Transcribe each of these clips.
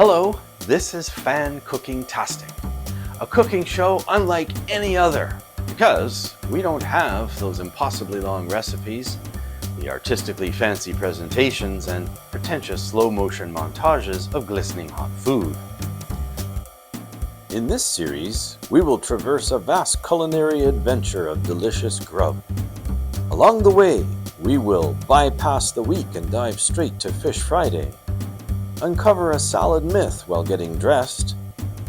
Hello, this is FanCookingTastic, a cooking show unlike any other because we don't have those impossibly long recipes, the artistically fancy presentations, and pretentious slow-motion montages of glistening hot food. In this series, we will traverse a vast culinary adventure of delicious grub. Along the way, we will bypass the week and dive straight to Fish Friday, uncover a salad myth while getting dressed,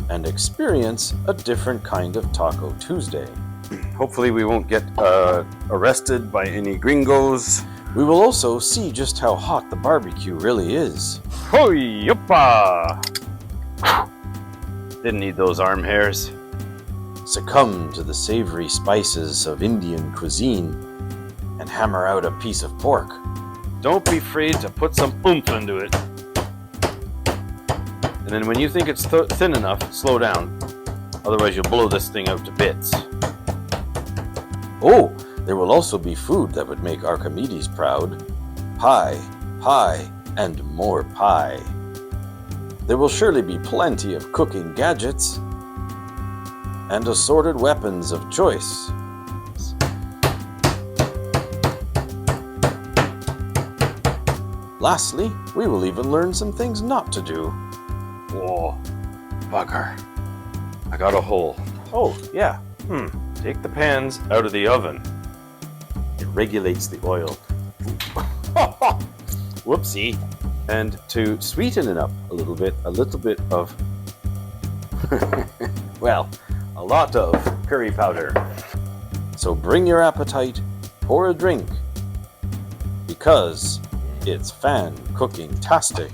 and experience a different kind of Taco Tuesday. Hopefully we won't get arrested by any gringos. We will also see just how hot the barbecue really is. Ho-yuppa! Didn't need those arm hairs. Succumb to the savory spices of Indian cuisine and hammer out a piece of pork. Don't be afraid to put some oomph into it. And then when you think it's thin enough, slow down. Otherwise you'll blow this thing out to bits. Oh, there will also be food that would make Archimedes proud. Pie, pie, and more pie. There will surely be plenty of cooking gadgets and assorted weapons of choice. Lastly, we will even learn some things not to do. Whoa, bugger. I got a hole. Oh, yeah. Take the pans out of the oven. It regulates the oil. Whoopsie. And to sweeten it up a little bit of, well, a lot of curry powder. So bring your appetite, pour a drink, because it's FanCookingTastic.